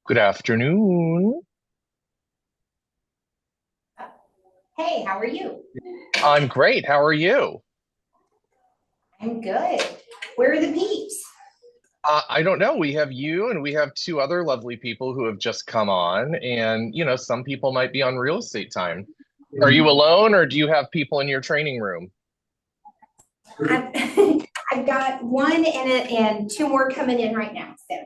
Good afternoon. Hey, how are you? I'm great. How are you? I'm good. Where are the peeps? I don't know. We have you and we have two other lovely people who have just come on, and some people might be on real estate time. Are you alone or do you have people in your training room? I've, I've got one and two more coming in right now. So,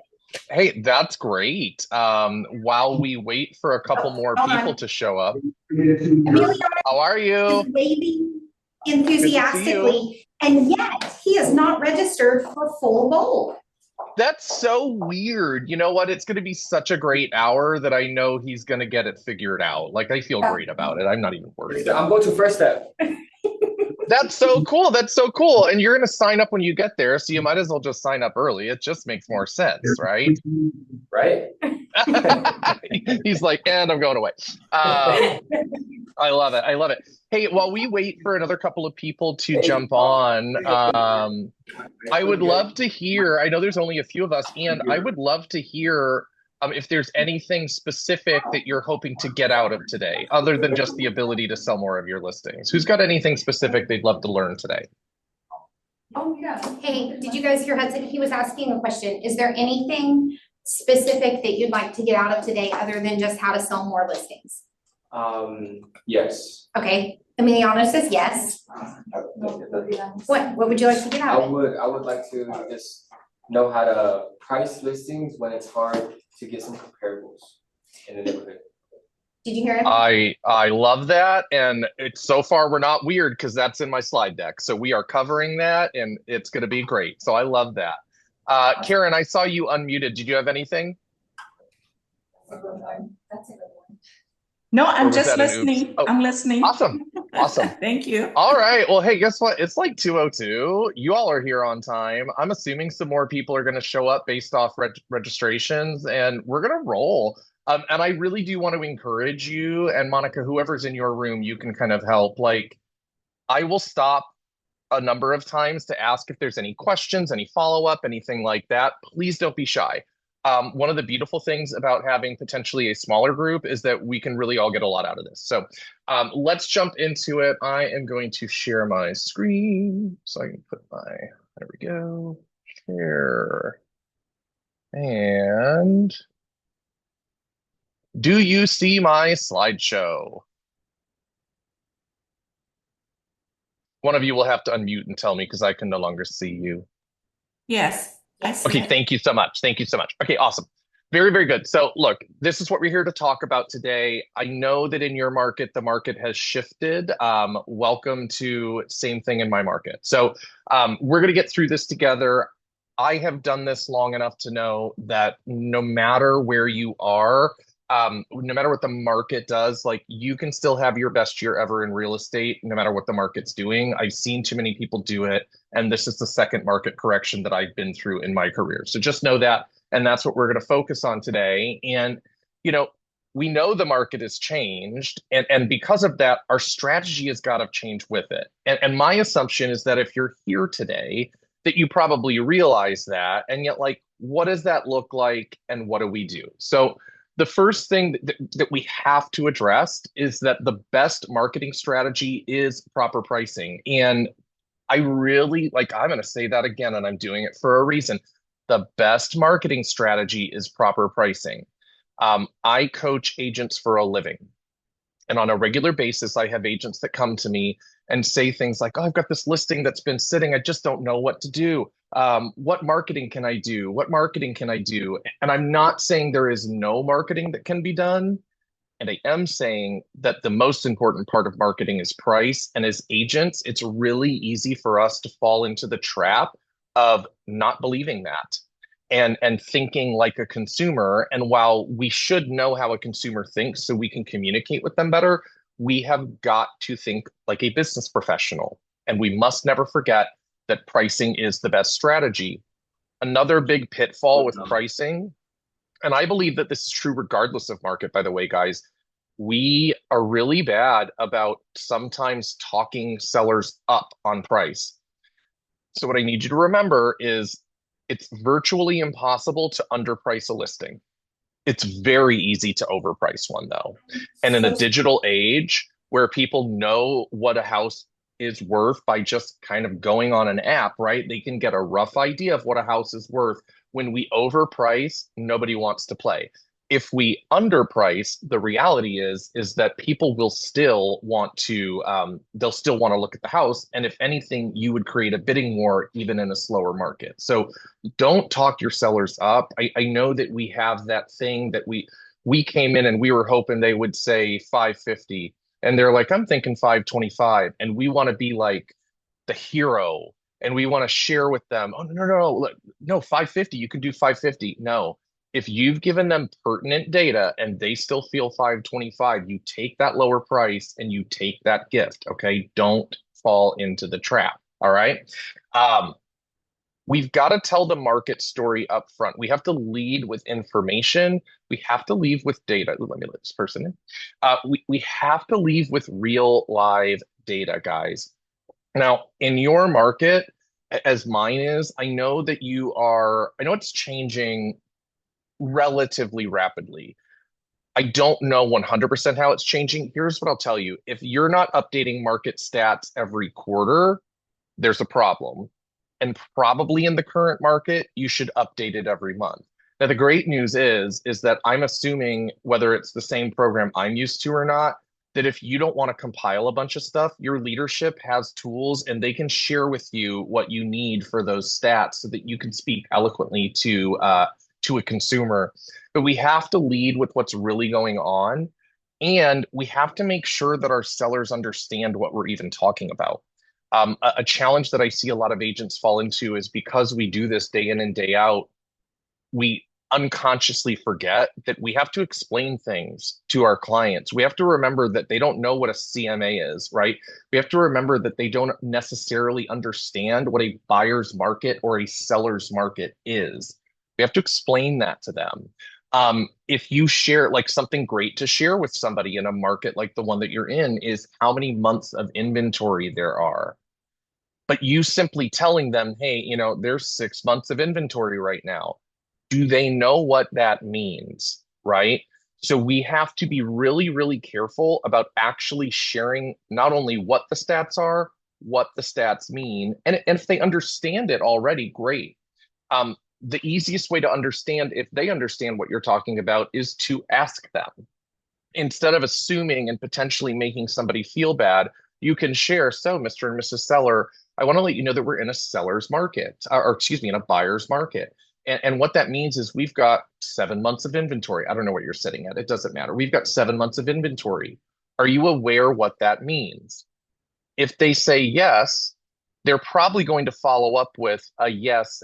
Hey, that's great. While we wait for a couple oh, more hold people on. to show up, Emiliano how are is you? waving Good to see you. enthusiastically, and yet he is not registered for full bowl. That's so weird. You know what? It's going to be such a great hour that I know he's going to get it figured out. Like, I feel great about it. I'm not even worried. I'm going to first step. That's so cool. That's so cool. And you're going to sign up when you get there, so you might as well just sign up early. It just makes more sense, right? Right? He's like, and I'm going away. I love it. I love it. Hey, while we wait for another couple of people to jump on, I would love to hear. I know there's only a few of us, and I would love to hear if there's anything specific that you're hoping to get out of today, other than just the ability to sell more of your listings. Who's got anything specific they'd love to learn today? Oh, yeah. Hey, did you guys hear Hudson? He was asking a question. Is there anything specific that you'd like to get out of today other than just how to sell more listings? Yes. Okay. Emiliano says yes. What would you like to get I out of it? would like to just know how to price listings when it's hard to get some comparables in the neighborhood. Did you hear him? I love that, and it's so far we're not weird because that's in my slide deck. So we are covering that, and it's going to be great. So I love that. Karen, I saw you unmuted. Did you have anything, No, or I'm was just that an oops? listening. Oh, I'm listening. awesome, awesome. Thank you. All right. Well, hey, guess what? It's like 2:02. You all are here on time. I'm assuming some more people are going to show up based off registrations, and we're going to roll. And I really do want to encourage you and Monica, whoever's in your room, you can kind of help. Like, I will stop a number of times to ask if there's any questions, any follow-up, anything like that. Please don't be shy. One of the beautiful things about having potentially a smaller group is that we can really all get a lot out of this. So let's jump into it. I am going to share my screen so I can put there we go, share. And do you see my slideshow? One of you will have to unmute and tell me because I can no longer see you. Yes, I Yes. see Okay, it. thank you so much. Thank you so much. Okay, awesome. Very, very good. So, look, this is what we're here to talk about today. I know that in your market, the market has shifted. Welcome to same thing in my market. So, we're going to get through this together. I have done this long enough to know that no matter where you are, no matter what the market does, like you can still have your best year ever in real estate, no matter what the market's doing. I've seen too many people do it. And this is the second market correction that I've been through in my career. So just know that. And that's what we're going to focus on today. And, you know, we know the market has changed. And because of that, our strategy has got to change with it. And my assumption is that if you're here today, that you probably realize that. And yet, like, what does that look like? And what do we do? So, the first thing that we have to address is that the best marketing strategy is proper pricing. And I really like, I'm going to say that again, and I'm doing it for a reason. The best marketing strategy is proper pricing. I coach agents for a living. And on a regular basis, I have agents that come to me and say things like, oh, I've got this listing that's been sitting. I just don't know what to do. What marketing can I do? What marketing can I do? And I'm not saying there is no marketing that can be done. And I am saying that the most important part of marketing is price. And as agents, it's really easy for us to fall into the trap of not believing that and thinking like a consumer. And while we should know how a consumer thinks so we can communicate with them better, we have got to think like a business professional. And we must never forget that pricing is the best strategy. Another big pitfall with pricing, and I believe that this is true regardless of market, by the way, guys. We are really bad about sometimes talking sellers up on price. So, what I need you to remember is it's virtually impossible to underprice a listing. It's very easy to overprice one though. And in a So digital age where people know what a house is worth by just kind of going on an app, right? They can get a rough idea of what a house is worth. When we overprice, nobody wants to play. If we underprice, the reality is that people will still want to they'll still want to look at the house. And if anything, you would create a bidding war even in a slower market. So don't talk your sellers up. I know that we have that thing that we came in and we were hoping they would say 550 and they're like, I'm thinking 525, and we want to be like the hero and we want to share with them, oh no, look, no, 550, you can do 550. No. If you've given them pertinent data and they still feel 525, you take that lower price and you take that gift. Okay. Don't fall into the trap. All right. Um, we've got to tell the market story up front. We have to lead with information. We have to leave with data. Ooh, let me let this person in. We have to leave with real live data, guys. Now, in your market, as mine is, I know that I know it's changing relatively rapidly. I don't know 100% how it's changing. Here's what I'll tell you. If you're not updating market stats every quarter, there's a problem. And probably in the current market, you should update it every month. Now, the great news is that I'm assuming whether it's the same program I'm used to or not, that if you don't want to compile a bunch of stuff, your leadership has tools and they can share with you what you need for those stats so that you can speak eloquently to a consumer. But we have to lead with what's really going on. And we have to make sure that our sellers understand what we're even talking about. A challenge that I see a lot of agents fall into is because we do this day in and day out, we unconsciously forget that we have to explain things to our clients. We have to remember that they don't know what a CMA is, right? We have to remember that they don't necessarily understand what a buyer's market or a seller's market is. We have to explain that to them. If you share like something great to share with somebody in a market like the one that you're in is how many months of inventory there are. But you simply telling them, hey, there's 6 months of inventory right now. Do they know what that means? Right. So we have to be really, really careful about actually sharing not only what the stats are, what the stats mean. And if they understand it already, great. The easiest way to understand if they understand what you're talking about is to ask them instead of assuming and potentially making somebody feel bad. You can share, so Mr. and Mrs. Seller, I want to let you know that we're in a seller's market, or excuse me, in a buyer's market. And what that means is we've got 7 months of inventory. I don't know what you're sitting at. It doesn't matter. We've got 7 months of inventory. Are you aware what that means? If they say yes, they're probably going to follow up with a yes.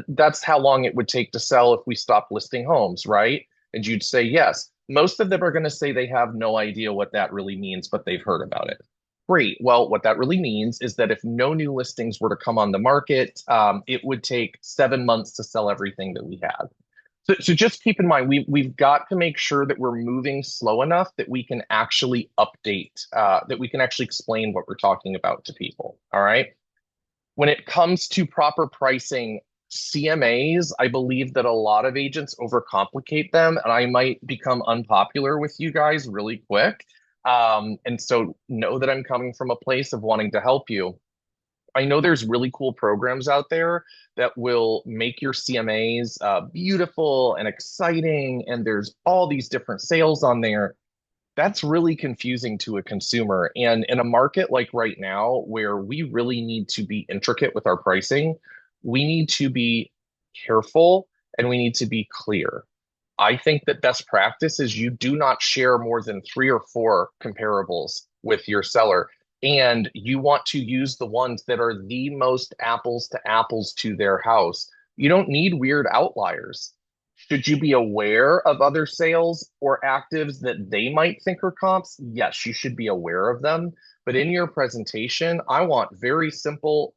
That's how long it would take to sell if we stopped listing homes, right? And you'd say yes. Most of them are going to say they have no idea what that really means, but they've heard about it. Great. Well, what that really means is that if no new listings were to come on the market, it would take 7 months to sell everything that we have. So just keep in mind, we've got to make sure that we're moving slow enough that we can actually update, that we can actually explain what we're talking about to people. All right. When it comes to proper pricing, CMAs, I believe that a lot of agents overcomplicate them, and I might become unpopular with you guys really quick. And so know that I'm coming from a place of wanting to help you. I know there's really cool programs out there that will make your CMAs beautiful and exciting, and there's all these different sales on there. That's really confusing to a consumer. And in a market like right now, where we really need to be intricate with our pricing, we need to be careful and we need to be clear. I think that best practice is you do not share more than 3 or 4 comparables with your seller. And you want to use the ones that are the most apples to apples to their house. You don't need weird outliers. Should you be aware of other sales or actives that they might think are comps? Yes, you should be aware of them. But in your presentation, I want very simple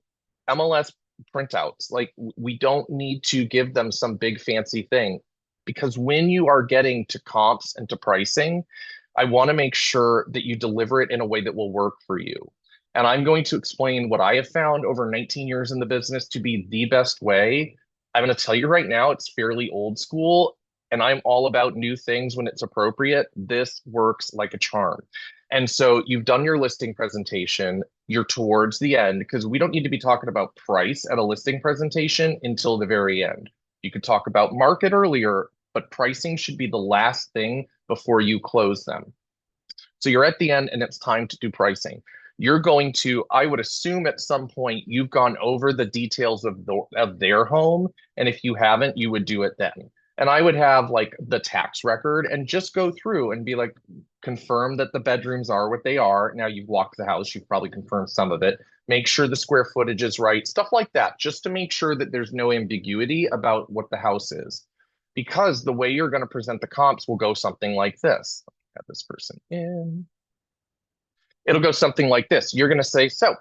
MLS printouts. Like we don't need to give them some big fancy thing because when you are getting to comps and to pricing, I want to make sure that you deliver it in a way that will work for you. And I'm going to explain what I have found over 19 years in the business to be the best way. I'm going to tell you right now, it's fairly old school. and I'm all about new things when it's appropriate, this works like a charm. And so you've done your listing presentation, you're towards the end because we don't need to be talking about price at a listing presentation until the very end. You could talk about market earlier, but pricing should be the last thing before you close them. So you're at the end and it's time to do pricing. You're going to, I would assume at some point you've gone over the details of their home. And if you haven't, you would do it then. And I would have like the tax record and just go through and be like, confirm that the bedrooms are what they are. Now you've walked the house, you've probably confirmed some of it. Make sure the square footage is right, stuff like that, just to make sure that there's no ambiguity about what the house is. Because the way you're going to present the comps will go something like this. Have this person in. It'll go something like this. You're going to say, so,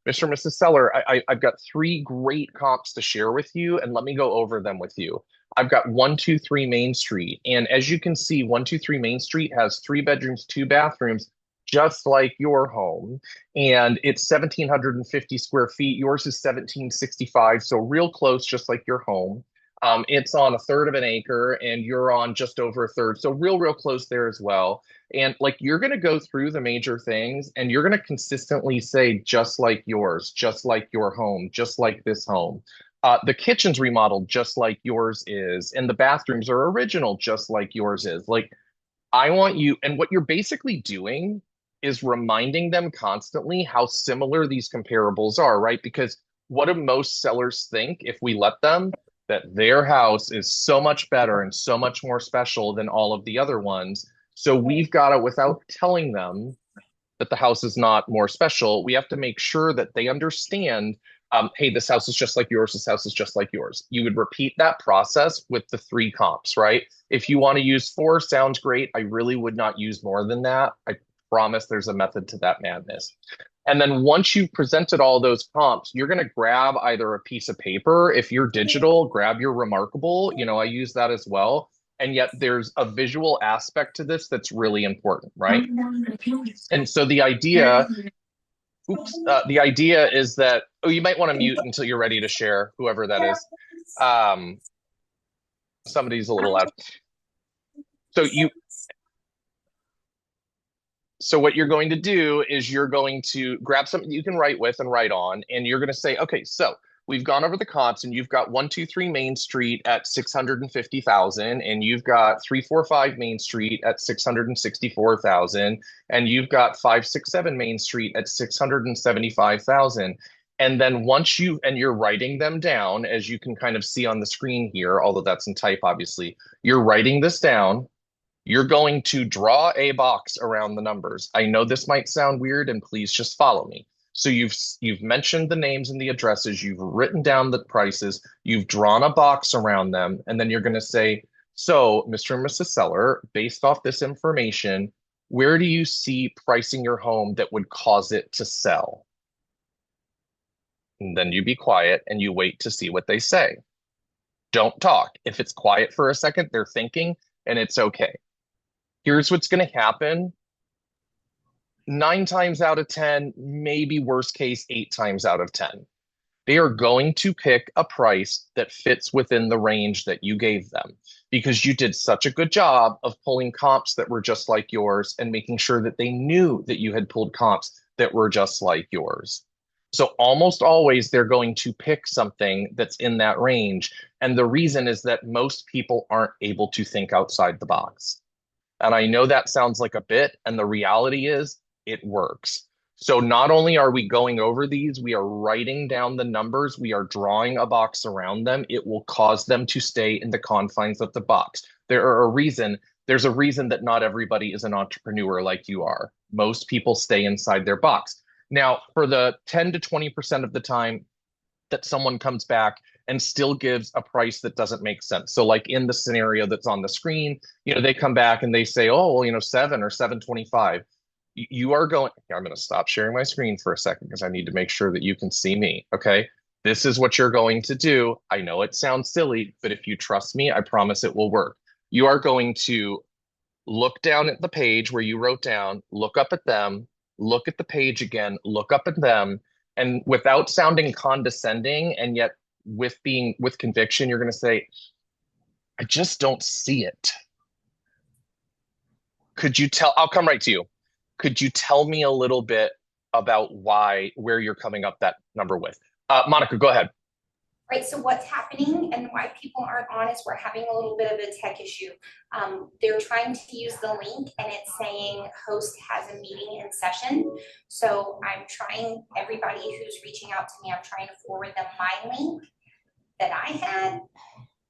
Mr. and Mrs. Seller, I've got 3 great comps to share with you, and let me go over them with you. I've got 123 Main Street. And as you can see, 123 Main Street has 3 bedrooms, 2 bathrooms, just like your home. And it's 1,750 square feet. Yours is 1,765, so real close, just like your home. It's on 1/3 of an acre, and you're on just over 1/3. So real close there as well. And like you're going to go through the major things and you're going to consistently say, just like yours, just like your home, just like this home. The kitchen's remodeled just like yours is, and the bathrooms are original just like yours is. Like, I want you, and what you're basically doing is reminding them constantly how similar these comparables are, right? Because what do most sellers think if we let them? That their house is so much better and so much more special than all of the other ones. So we've got to, without telling them that the house is not more special, we have to make sure that they understand, hey, this house is just like yours, this house is just like yours. You would repeat that process with the 3 comps, right? If you want to use 4, sounds great. I really would not use more than that. I promise there's a method to that madness. And then once you've presented all those comps, you're going to grab either a piece of paper. If you're digital, grab your Remarkable. You know, I use that as well. And yet there's a visual aspect to this that's really important, right? And so the idea is that, oh, you might want to mute until you're ready to share, whoever that is. Somebody's a little loud. So what you're going to do is you're going to grab something you can write with and write on, and you're going to say, okay, so we've gone over the comps, and you've got 123 Main Street at 650,000, and you've got 345 Main Street at 664,000, and you've got 567 Main Street at 675,000. And then once you're writing them down, as you can kind of see on the screen here, although that's in type, obviously, you're writing this down. You're going to draw a box around the numbers. I know this might sound weird, and please just follow me. So you've mentioned the names and the addresses, you've written down the prices, you've drawn a box around them, and then you're going to say, so Mr. and Mrs. Seller, based off this information, where do you see pricing your home that would cause it to sell? And then you be quiet and you wait to see what they say. Don't talk. If it's quiet for a second, they're thinking, and it's okay. Here's what's going to happen. 9 times out of 10, maybe worst case, 8 times out of 10. They are going to pick a price that fits within the range that you gave them because you did such a good job of pulling comps that were just like yours and making sure that they knew that you had pulled comps that were just like yours. So almost always they're going to pick something that's in that range. And the reason is that most people aren't able to think outside the box. And I know that sounds like a bit, and the reality is it works. So not only are we going over these, we are writing down the numbers, we are drawing a box around them. It will cause them to stay in the confines of the box. There's a reason that not everybody is an entrepreneur like you are. Most people stay inside their box. Now, for the 10 to 20% of the time that someone comes back and still gives a price that doesn't make sense. So like in the scenario that's on the screen, they come back and they say, oh, well, 7 or 725. You are going, I'm going to stop sharing my screen for a second because I need to make sure that you can see me. Okay. This is what you're going to do. I know it sounds silly, but if you trust me, I promise it will work. You are going to look down at the page where you wrote down, look up at them, look at the page again, look up at them, and without sounding condescending and yet with conviction, you're going to say, I just don't see it. I'll come right to you. Could you tell me a little bit about where you're coming up that number with? Monica, go ahead. Right, so what's happening and why people aren't on is we're having a little bit of a tech issue. They're trying to use the link and it's saying host has a meeting in session. So I'm trying, everybody who's reaching out to me, I'm trying to forward them my link that I had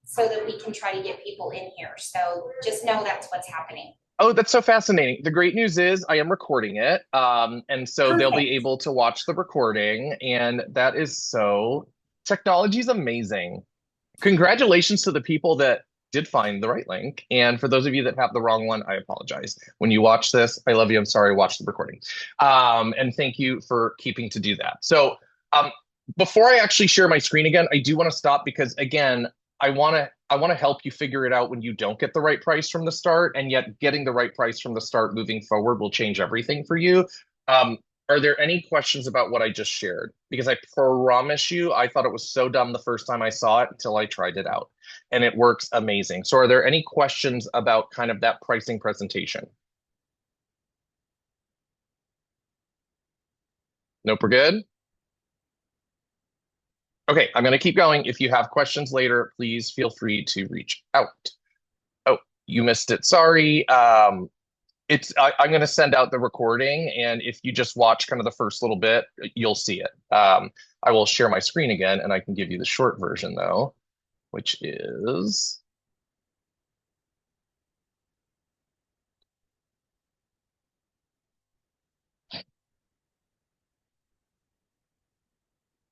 so that we can try to get people in here. So just know that's what's happening. Oh, that's so fascinating. The great news is I am recording it. And so they'll be able to watch the recording. And that is technology is amazing. Congratulations to the people that did find the right link. And for those of you that have the wrong one, I apologize. When you watch this, I love you. I'm sorry, watch the recording. And thank you for keeping to do that. So before I actually share my screen again, I do want to stop because again, I want to help you figure it out when you don't get the right price from the start, and yet getting the right price from the start moving forward will change everything for you. Are there any questions about what I just shared? Because I promise you, I thought it was so dumb the first time I saw it until I tried it out, and it works amazing. So are there any questions about kind of that pricing presentation? Nope, we're good? Okay, I'm going to keep going. If you have questions later, please feel free to reach out. Oh, you missed it. Sorry. I'm going to send out the recording, and if you just watch kind of the first little bit, you'll see it. I will share my screen again, and I can give you the short version, though, which is...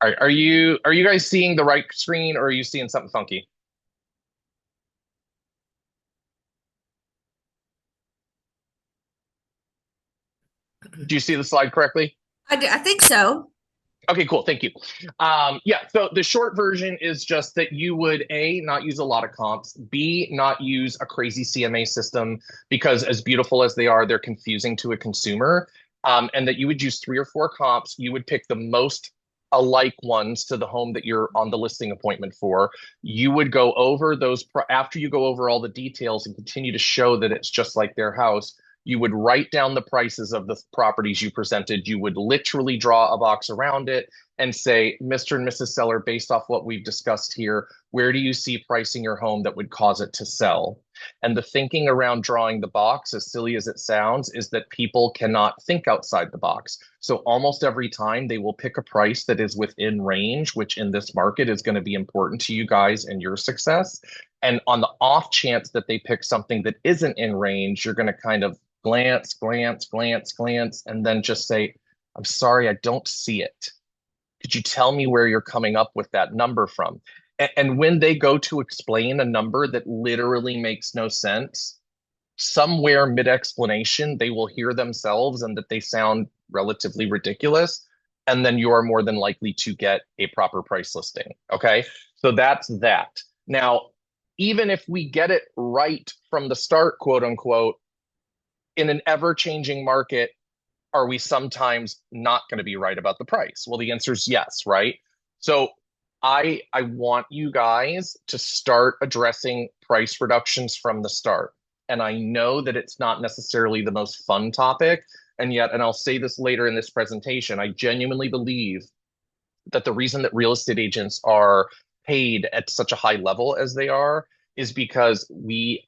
Are you guys seeing the right screen, or are you seeing something funky? Do you see the slide correctly? I think so. Okay, cool. Thank you. Yeah, so the short version is just that you would A, not use a lot of comps, B, not use a crazy CMA system because as beautiful as they are, they're confusing to a consumer. And that you would use 3 or 4 comps. You would pick the most alike ones to the home that you're on the listing appointment for. You would go over those after you go over all the details and continue to show that it's just like their house. You would write down the prices of the properties you presented. You would literally draw a box around it and say, Mr. and Mrs. Seller, based off what we've discussed here, where do you see pricing your home that would cause it to sell? And the thinking around drawing the box, as silly as it sounds, is that people cannot think outside the box. So almost every time they will pick a price that is within range, which in this market is going to be important to you guys and your success. And on the off chance that they pick something that isn't in range, you're going to kind of glance, and then just say, I'm sorry, I don't see it. Could you tell me where you're coming up with that number from? And when they go to explain a number that literally makes no sense, somewhere mid-explanation, they will hear themselves and that they sound relatively ridiculous. And then you are more than likely to get a proper price listing. Okay, so that's that. Now, even if we get it right from the start, quote unquote, in an ever-changing market, are we sometimes not going to be right about the price? Well, the answer is yes, right? So I want you guys to start addressing price reductions from the start. And I know that it's not necessarily the most fun topic, and yet, and I'll say this later in this presentation, I genuinely believe that the reason that real estate agents are paid at such a high level as they are is because we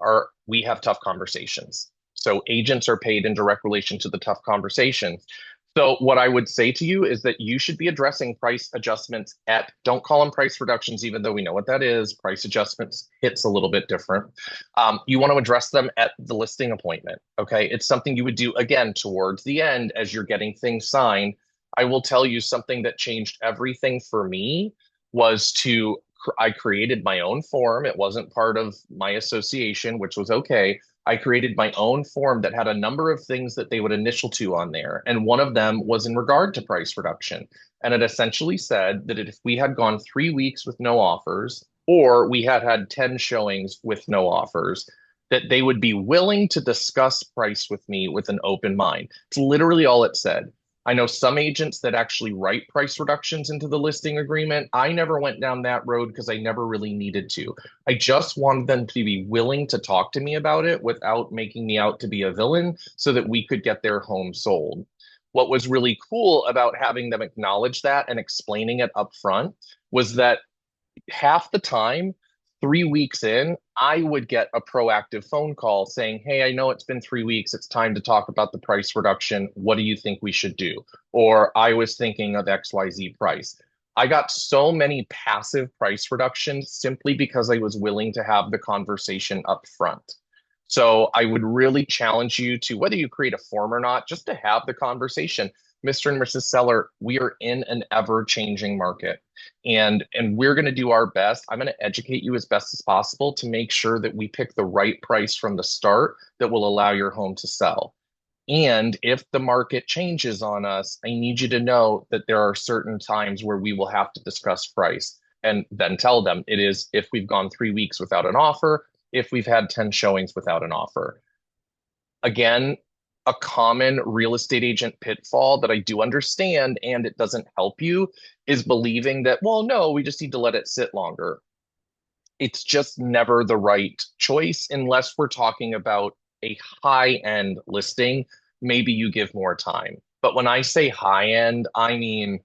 have tough conversations. So agents are paid in direct relation to the tough conversations. So what I would say to you is that you should be addressing price adjustments don't call them price reductions, even though we know what that is. Price adjustments hits a little bit different. You want to address them at the listing appointment, okay? It's something you would do, again, towards the end as you're getting things signed. I will tell you something that changed everything for me was I created my own form. It wasn't part of my association, which was okay. I created my own form that had a number of things that they would initial to on there. And one of them was in regard to price reduction. And it essentially said that if we had gone 3 weeks with no offers, or we had 10 showings with no offers, that they would be willing to discuss price with me with an open mind. It's literally all it said. I know some agents that actually write price reductions into the listing agreement. I never went down that road because I never really needed to. I just wanted them to be willing to talk to me about it without making me out to be a villain so that we could get their home sold. What was really cool about having them acknowledge that and explaining it up front was that half the time, 3 weeks in, I would get a proactive phone call saying, hey, I know it's been 3 weeks. It's time to talk about the price reduction. What do you think we should do? Or I was thinking of XYZ price. I got so many passive price reductions simply because I was willing to have the conversation up front. So I would really challenge you to, whether you create a form or not, just to have the conversation. Mr. and Mrs. Seller, we are in an ever-changing market, and we're going to do our best. I'm going to educate you as best as possible to make sure that we pick the right price from the start that will allow your home to sell. And if the market changes on us, I need you to know that there are certain times where we will have to discuss price, and then tell them it is if we've gone 3 weeks without an offer, if we've had 10 showings without an offer. Again, a common real estate agent pitfall that I do understand, and it doesn't help you, is believing that, well, no, we just need to let it sit longer. It's just never the right choice unless we're talking about a high-end listing. Maybe you give more time. But when I say high-end, I mean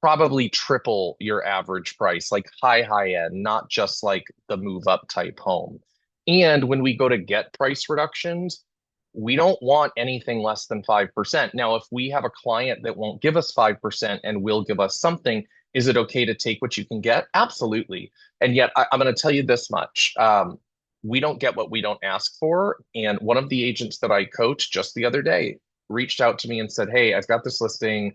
probably triple your average price, like high end, not just like the move up type home. And when we go to get price reductions, we don't want anything less than 5%. Now, if we have a client that won't give us 5% and will give us something, is it okay to take what you can get? Absolutely. And yet, I'm going to tell you this much. We don't get what we don't ask for. And one of the agents that I coached just the other day reached out to me and said, hey, I've got this listing.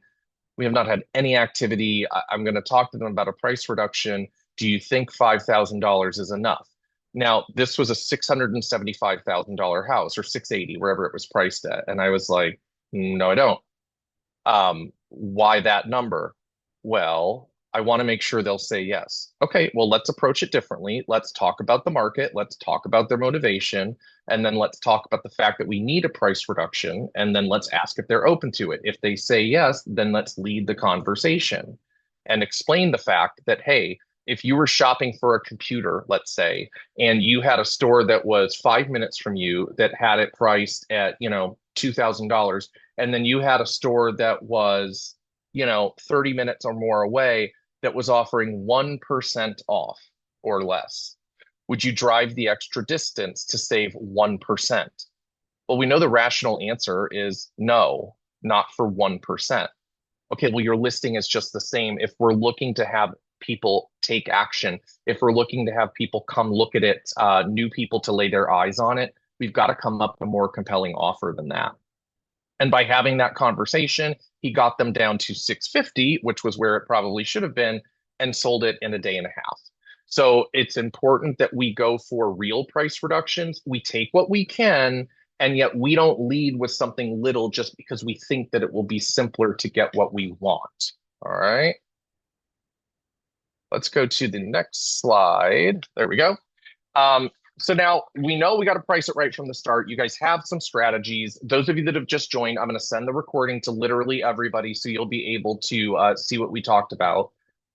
We have not had any activity. I'm going to talk to them about a price reduction. Do you think $5,000 is enough? Now, this was a $675,000 house, or 680, wherever it was priced at. And I was like, no, I don't. Why that number? Well, I want to make sure they'll say yes. Okay, well, let's approach it differently. Let's talk about the market. Let's talk about their motivation. And then let's talk about the fact that we need a price reduction. And then let's ask if they're open to it. If they say yes, then let's lead the conversation and explain the fact that, hey, if you were shopping for a computer, let's say, and you had a store that was 5 minutes from you that had it priced at, $2,000, and then you had a store that was, 30 minutes or more away that was offering 1% off or less. Would you drive the extra distance to save 1%? Well, we know the rational answer is no, not for 1%. Okay, well, your listing is just the same. If we're looking to have people take action, if we're looking to have people come look at it, new people to lay their eyes on it, we've got to come up with a more compelling offer than that. And by having that conversation, he got them down to 650, which was where it probably should have been, and sold it in a day and a half. So it's important that we go for real price reductions. We take what we can, and yet we don't lead with something little just because we think that it will be simpler to get what we want. All right. Let's go to the next slide. There we go. So now we know we got to price it right from the start. You guys have some strategies. Those of you that have just joined, I'm going to send the recording to literally everybody so you'll be able to see what we talked about.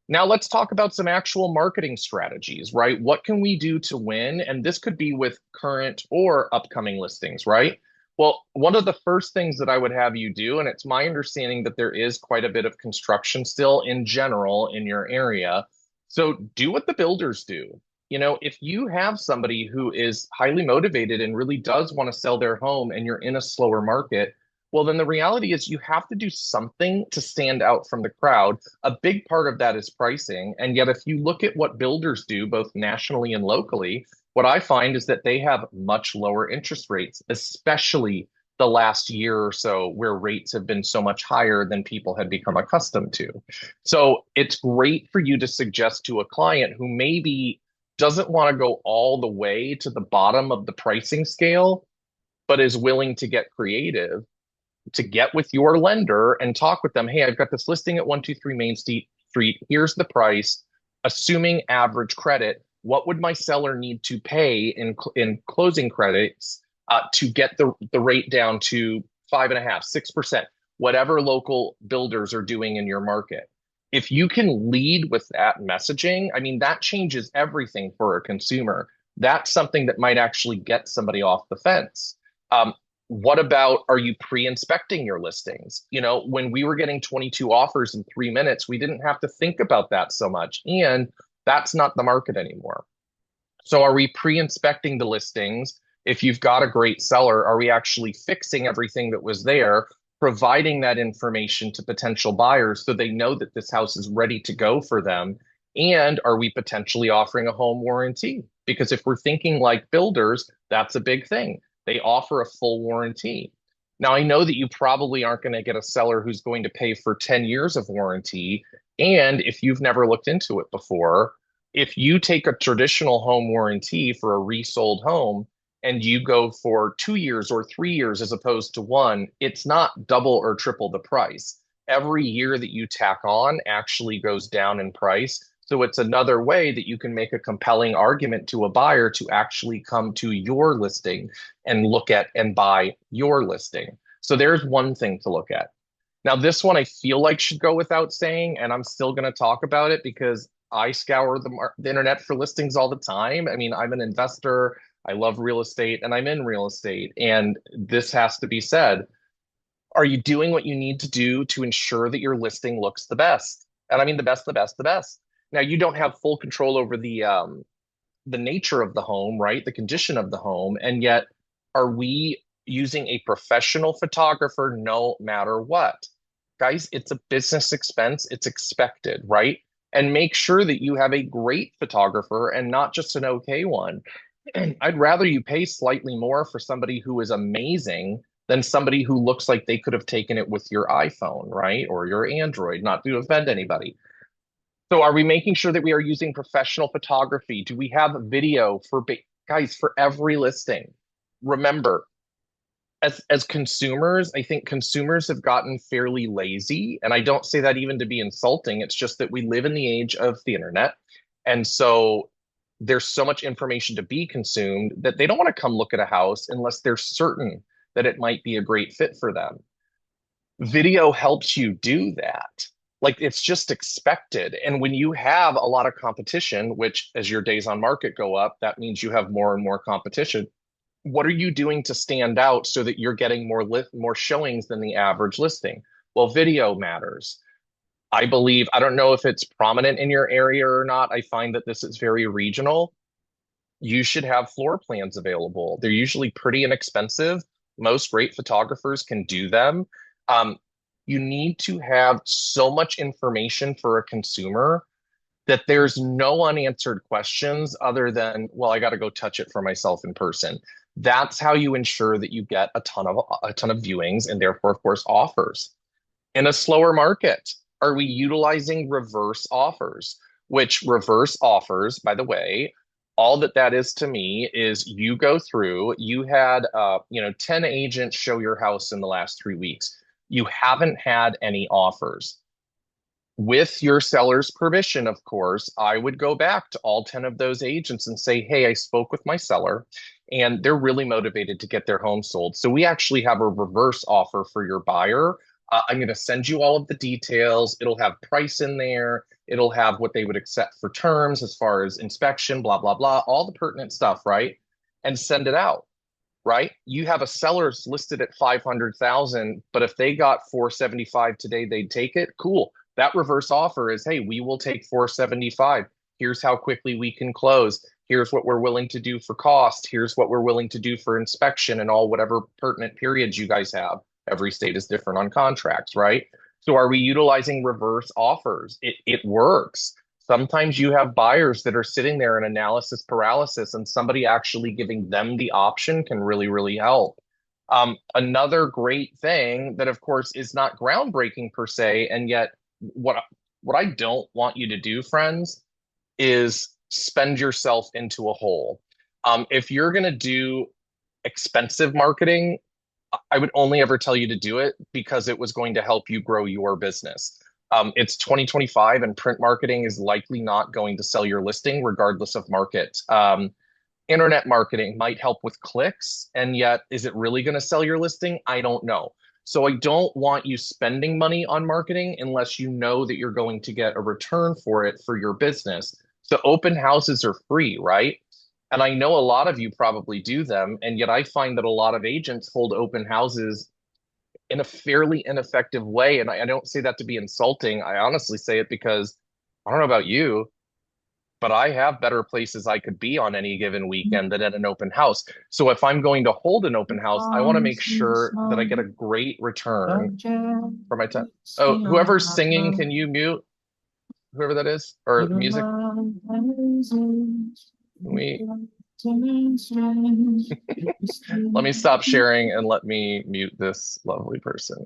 Now let's talk about some actual marketing strategies, right? What can we do to win? And this could be with current or upcoming listings, right? Well, one of the first things that I would have you do, and it's my understanding that there is quite a bit of construction still in general in your area. So do what the builders do. If you have somebody who is highly motivated and really does want to sell their home and you're in a slower market, well, then the reality is you have to do something to stand out from the crowd. A big part of that is pricing. And yet, if you look at what builders do, both nationally and locally, what I find is that they have much lower interest rates, especially the last year or so, where rates have been so much higher than people had become accustomed to. So it's great for you to suggest to a client who maybe doesn't want to go all the way to the bottom of the pricing scale, but is willing to get creative, to get with your lender and talk with them. Hey, I've got this listing at 123 Main Street. Here's the price. Assuming average credit, what would my seller need to pay in closing credits to get the rate down to 5.5%, 6%? whatever local builders are doing in your market. If you can lead with that messaging, I mean, that changes everything for a consumer. That's something that might actually get somebody off the fence. What about, are you pre-inspecting your listings? You know, when we were getting 22 offers in 3 minutes, we didn't have to think about that so much. And that's not the market anymore. So are we pre-inspecting the listings? If you've got a great seller, are we actually fixing everything that was there, providing that information to potential buyers so they know that this house is ready to go for them? And are we potentially offering a home warranty? Because if we're thinking like builders, that's a big thing. They offer a full warranty. Now, I know that you probably aren't going to get a seller who's going to pay for 10 years of warranty. And if you've never looked into it before, if you take a traditional home warranty for a resold home and you go for 2 years or 3 years as opposed to one, it's not double or triple the price. Every year that you tack on actually goes down in price. So it's another way that you can make a compelling argument to a buyer to actually come to your listing and look at and buy your listing. So there's one thing to look at. Now, this one I feel like should go without saying, and I'm still going to talk about it because I scour the internet for listings all the time. I mean, I'm an investor, I love real estate, and I'm in real estate. And this has to be said. Are you doing what you need to do to ensure that your listing looks the best? And I mean the best, the best, the best. Now, you don't have full control over the nature of the home, right? The condition of the home. And yet, are we using a professional photographer no matter what? Guys, it's a business expense. It's expected, right? And make sure that you have a great photographer and not just an okay one. I'd rather you pay slightly more for somebody who is amazing than somebody who looks like they could have taken it with your iPhone, right? Or your Android, not to offend anybody. So are we making sure that we are using professional photography? Do we have video for guys for every listing? Remember, as consumers, I think consumers have gotten fairly lazy, and I don't say that even to be insulting. It's just that we live in the age of the internet, and so there's so much information to be consumed that they don't want to come look at a house unless they're certain that it might be a great fit for them. Video helps you do that. Like, it's just expected. And when you have a lot of competition, which as your days on market go up, that means you have more and more competition. What are you doing to stand out so that you're getting more showings than the average listing? Well, video matters. I believe, I don't know if it's prominent in your area or not. I find that this is very regional. You should have floor plans available. They're usually pretty inexpensive. Most great photographers can do them. You need to have so much information for a consumer that there's no unanswered questions other than, well, I got to go touch it for myself in person. That's how you ensure that you get a ton of viewings and therefore, of course, offers. In a slower market, are we utilizing reverse offers? Which reverse offers, by the way, all that is to me is you go through, you had 10 agents show your house in the last 3 weeks. You haven't had any offers. With your seller's permission, of course, I would go back to all 10 of those agents and say, hey, I spoke with my seller and they're really motivated to get their home sold. So we actually have a reverse offer for your buyer. I'm going to send you all of the details. It'll have price in there. It'll have what they would accept for terms as far as inspection, blah, blah, blah, all the pertinent stuff, right? And send it out, right? You have a seller's listed at 500,000, but if they got 475 today, they'd take it. Cool. That reverse offer is, hey, we will take 475. Here's how quickly we can close. Here's what we're willing to do for cost. Here's what we're willing to do for inspection and all whatever pertinent periods you guys have. Every state is different on contracts, right? So are we utilizing reverse offers? It works. Sometimes you have buyers that are sitting there in analysis paralysis, and somebody actually giving them the option can really, really help. Another great thing that, of course, is not groundbreaking per se, and yet what I don't want you to do, friends, is spend yourself into a hole. If you're going to do expensive marketing, I would only ever tell you to do it because it was going to help you grow your business. It's 2025 and print marketing is likely not going to sell your listing regardless of market. Internet marketing might help with clicks, and yet is it really going to sell your listing? I don't know. So I don't want you spending money on marketing unless you know that you're going to get a return for it for your business. So open houses are free, right? And I know a lot of you probably do them, and yet I find that a lot of agents hold open houses in a fairly ineffective way. And I don't say that to be insulting. I honestly say it because I don't know about you, but I have better places I could be on any given weekend than at an open house. So if I'm going to hold an open house, I want to make sure that I get a great return for my time. Oh, whoever's singing, can you mute whoever that is or music? We let me stop sharing and let me mute this lovely person.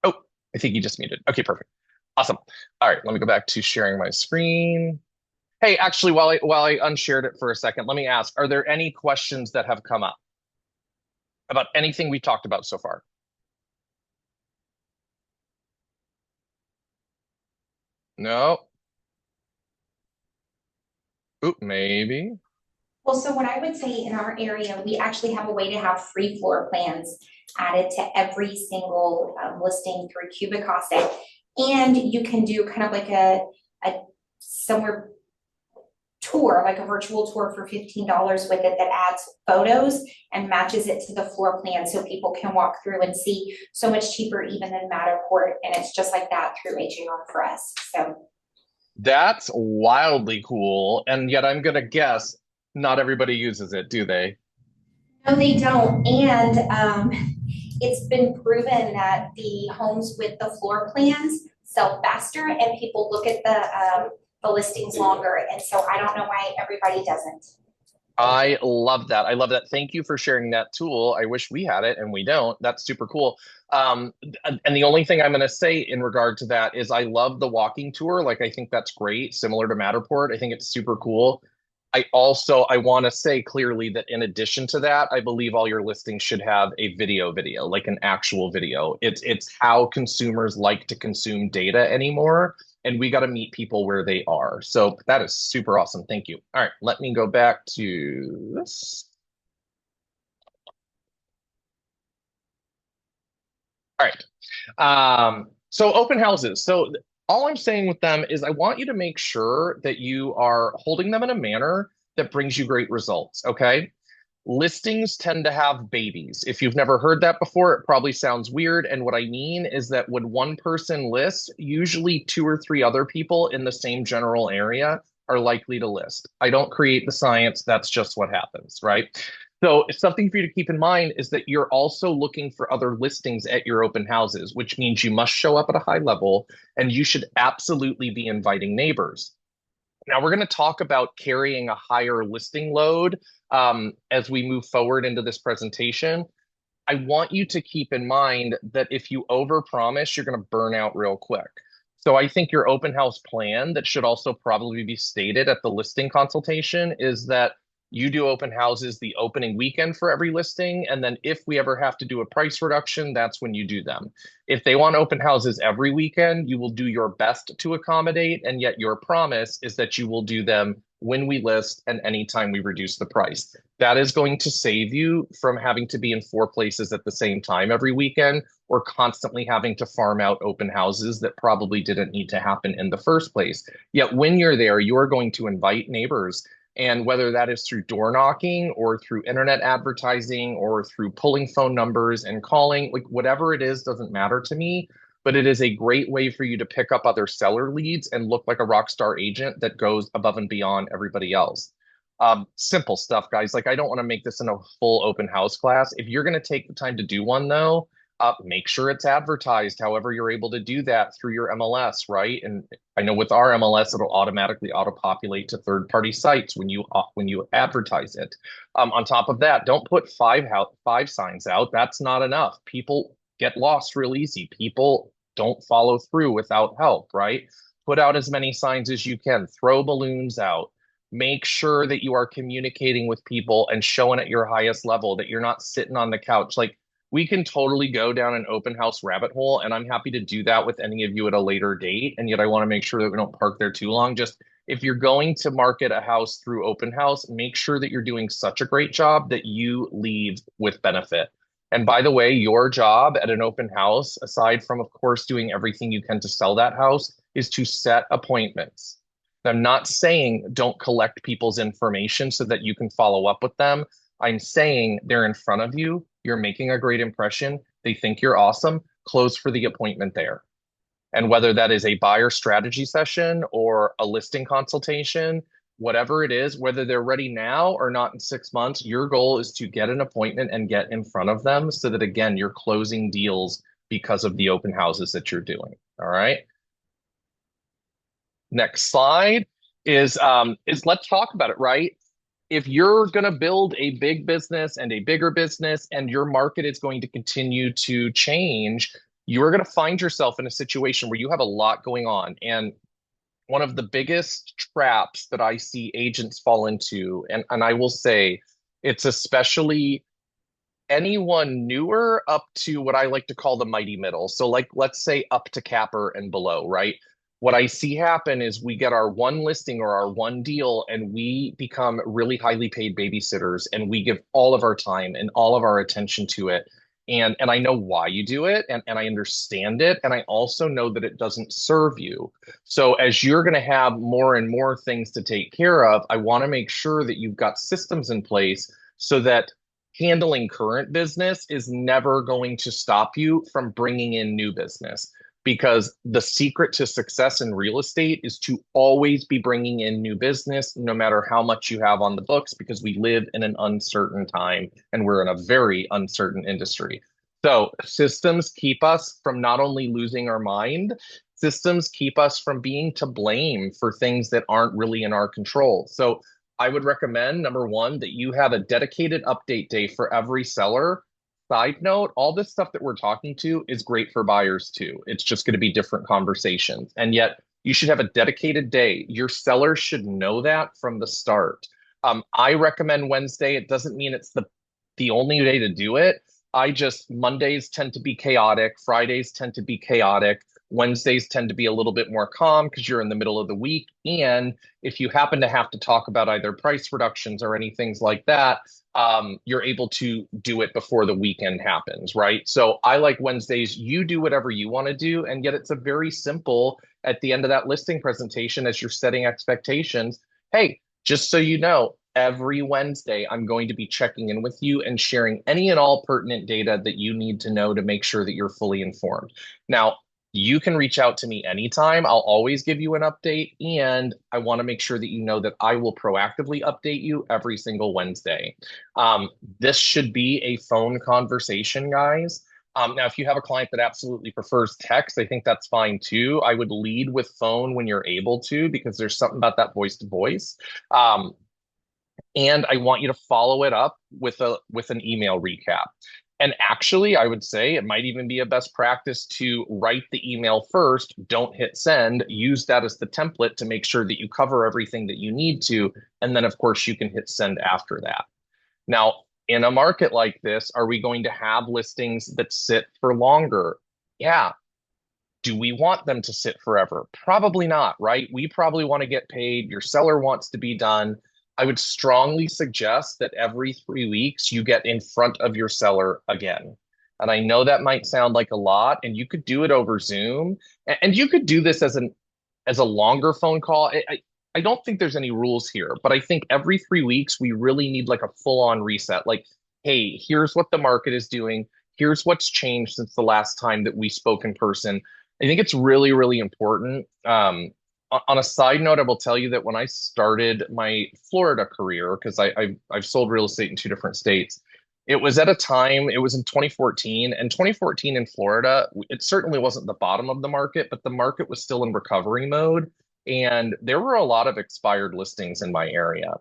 Oh, I think he just muted. Okay, perfect. Awesome. All right, let me go back to sharing my screen. Hey, actually, while I unshared it for a second, let me ask, are there any questions that have come up about anything we talked about so far? No? Oop, maybe. Well, so what I would say in our area, we actually have a way to have free floor plans added to every single listing through Cubicasa. And you can do kind of like a somewhere tour, like a virtual tour for $15 with it that adds photos and matches it to the floor plan so people can walk through and see. So much cheaper even than Matterport, and it's just like that through HAR for us. So That's wildly cool. And yet I'm gonna guess not everybody uses it, do they? no, they don't. And it's been proven that the homes with the floor plans sell faster and people look at the listings longer. And so I don't know why everybody doesn't. I love that. I love that. Thank you for sharing that tool. I wish we had it and we don't. That's super cool. And the only thing I'm going to say in regard to that is I love the walking tour. Like, I think that's great, similar to Matterport. I think it's super cool. I want to say clearly that in addition to that, I believe all your listings should have a video, like an actual video. It's how consumers like to consume data anymore, and we got to meet people where they are. So that is super awesome. Thank you. All right, let me go back to this. All right. So open houses. So all I'm saying with them is I want you to make sure that you are holding them in a manner that brings you great results. Okay. Listings tend to have babies. If you've never heard that before, it probably sounds weird. And what I mean is that when one person lists, usually two or three other people in the same general area are likely to list. I don't create the science, that's just what happens, right? So something for you to keep in mind is that you're also looking for other listings at your open houses, which means you must show up at a high level and you should absolutely be inviting neighbors. Now we're going to talk about carrying a higher listing load as we move forward into this presentation. I want you to keep in mind that if you overpromise, you're going to burn out real quick. So I think your open house plan that should also probably be stated at the listing consultation is that you do open houses the opening weekend for every listing. And then if we ever have to do a price reduction, that's when you do them. If they want open houses every weekend, you will do your best to accommodate. And yet your promise is that you will do them when we list and anytime we reduce the price. That is going to save you from having to be in four places at the same time every weekend or constantly having to farm out open houses that probably didn't need to happen in the first place. Yet when you're there, you are going to invite neighbors. And whether that is through door knocking or through internet advertising or through pulling phone numbers and calling, like whatever it is, doesn't matter to me. But it is a great way for you to pick up other seller leads and look like a rock star agent that goes above and beyond everybody else. Simple stuff, guys. Like, I don't want to make this in a full open house class. If you're going to take the time to do one, though, make sure it's advertised however you're able to do that through your MLS, right? And I know with our MLS, it'll automatically auto-populate to third-party sites when you advertise it. On top of that, don't put five signs out. That's not enough. People get lost real easy. People don't follow through without help, right? Put out as many signs as you can. Throw balloons out. Make sure that you are communicating with people and showing at your highest level, that you're not sitting on the couch. Like, we can totally go down an open house rabbit hole, and I'm happy to do that with any of you at a later date. And yet I want to make sure that we don't park there too long. Just if you're going to market a house through open house, make sure that you're doing such a great job that you leave with benefit. And by the way, your job at an open house, aside from, of course, doing everything you can to sell that house, is to set appointments. I'm not saying don't collect people's information so that you can follow up with them. I'm saying they're in front of you. You're making a great impression. They think you're awesome. Close for the appointment there. And whether that is a buyer strategy session or a listing consultation, whatever it is, whether they're ready now or not in 6 months, your goal is to get an appointment and get in front of them so that, again, you're closing deals because of the open houses that you're doing. All right. Next slide is let's talk about it, right? If you're going to build a big business and a bigger business and your market is going to continue to change, you're going to find yourself in a situation where you have a lot going on. And one of the biggest traps that I see agents fall into, and I will say it's especially anyone newer up to what I like to call the mighty middle. So like let's say up to capper and below, right? What I see happen is we get our one listing or our one deal and we become really highly paid babysitters and we give all of our time and all of our attention to it. And I know why you do it and I understand it. And I also know that it doesn't serve you. So as you're going to have more and more things to take care of, I want to make sure that you've got systems in place so that handling current business is never going to stop you from bringing in new business because the secret to success in real estate is to always be bringing in new business, no matter how much you have on the books, because we live in an uncertain time and we're in a very uncertain industry. So systems keep us from not only losing our mind, systems keep us from being to blame for things that aren't really in our control. So I would recommend, number one, that you have a dedicated update day for every seller. Side note, all this stuff that we're talking to is great for buyers too. It's just going to be different conversations. And yet you should have a dedicated day. Your sellers should know that from the start. I recommend Wednesday. It doesn't mean it's the only day to do it. Mondays tend to be chaotic. Fridays tend to be chaotic. Wednesdays tend to be a little bit more calm because you're in the middle of the week. And if you happen to have to talk about either price reductions or any things like that, you're able to do it before the weekend happens, right? So I like Wednesdays. You do whatever you want to do. And yet it's a very simple at the end of that listing presentation as you're setting expectations. Hey, just so you know, every Wednesday, I'm going to be checking in with you and sharing any and all pertinent data that you need to know to make sure that you're fully informed. Now, you can reach out to me anytime. I'll always give you an update. And I want to make sure that you know that I will proactively update you every single Wednesday. This should be a phone conversation, guys. Now, if you have a client that absolutely prefers text, I think that's fine too. I would lead with phone when you're able to, because there's something about that voice to voice. And I want you to follow it up with an email recap. And actually, I would say it might even be a best practice to write the email first, don't hit send, use that as the template to make sure that you cover everything that you need to. And then, of course, you can hit send after that. Now, in a market like this, are we going to have listings that sit for longer? Yeah. Do we want them to sit forever? Probably not, right? We probably want to get paid. Your seller wants to be done. I would strongly suggest that every 3 weeks you get in front of your seller again. And I know that might sound like a lot, and you could do it over Zoom, and you could do this as a longer phone call. I don't think there's any rules here, but I think every 3 weeks we really need like a full-on reset. Like, hey, here's what the market is doing. Here's what's changed since the last time that we spoke in person. I think it's really, really important. On a side note, I will tell you that when I started my Florida career, because I've sold real estate in 2 different states, it was at a time, it was in 2014, and 2014 in Florida, it certainly wasn't the bottom of the market, but the market was still in recovery mode. And there were a lot of expired listings in my area.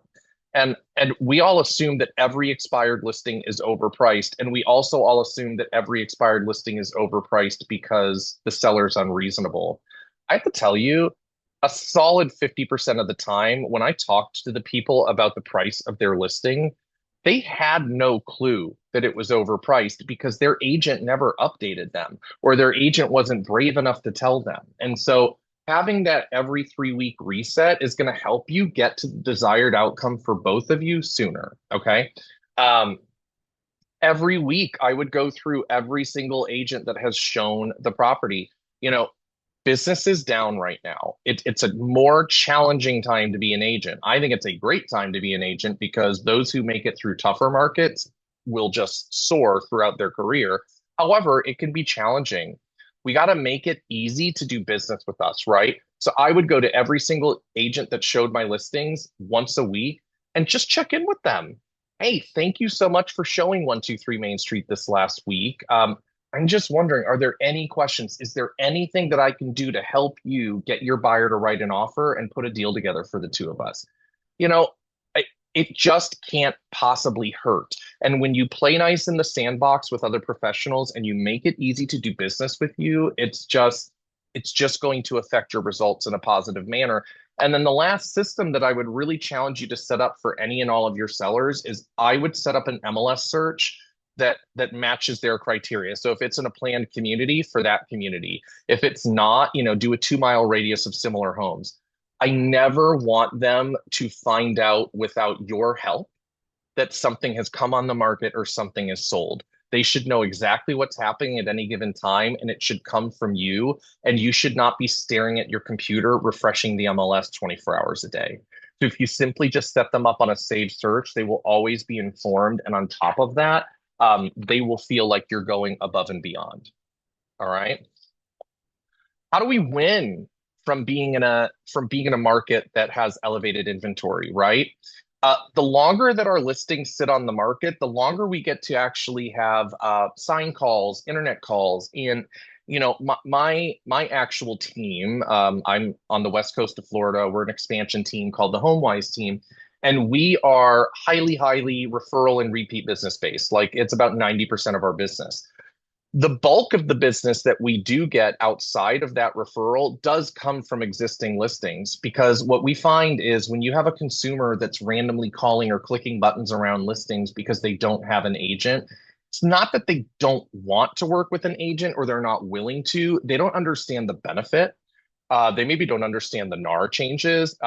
And we all assume that every expired listing is overpriced. And we also all assume that every expired listing is overpriced because the seller's unreasonable. I have to tell you, a solid 50% of the time, when I talked to the people about the price of their listing, they had no clue that it was overpriced because their agent never updated them or their agent wasn't brave enough to tell them. And so having that every 3 week reset is going to help you get to the desired outcome for both of you sooner. Okay. Every week I would go through every single agent that has shown the property. You know, business is down right now. It's a more challenging time to be an agent. I think it's a great time to be an agent because those who make it through tougher markets will just soar throughout their career. However, it can be challenging. We got to make it easy to do business with us, right? So I would go to every single agent that showed my listings once a week and just check in with them. Hey, thank you so much for showing 123 Main Street this last week. I'm just wondering, are there any questions? Is there anything that I can do to help you get your buyer to write an offer and put a deal together for the two of us? You know, it just can't possibly hurt. And when you play nice in the sandbox with other professionals and you make it easy to do business with you, it's just going to affect your results in a positive manner. And then the last system that I would really challenge you to set up for any and all of your sellers is I would set up an MLS search that matches their criteria. So if it's in a planned community, for that community. If it's not, do a 2 mile radius of similar homes. I never want them to find out without your help that something has come on the market or something is sold. They should know exactly what's happening at any given time, and it should come from you. And you should not be staring at your computer refreshing the MLS 24 hours a day. So if you simply just set them up on a saved search, they will always be informed. And on top of that, they will feel like you're going above and beyond. All right. How do we win from being in a market that has elevated inventory, right? The longer that our listings sit on the market, the longer we get to actually have sign calls, internet calls, and my actual team. I'm on the west coast of Florida. We're an expansion team called the HomeWise team, and we are highly referral and repeat business based. Like it's about 90% of our business. The bulk of the business that we do get outside of that referral does come from existing listings because what we find is when you have a consumer that's randomly calling or clicking buttons around listings because they don't have an agent, it's not that they don't want to work with an agent or they're not willing to. They don't understand the benefit. They maybe don't understand the NAR changes.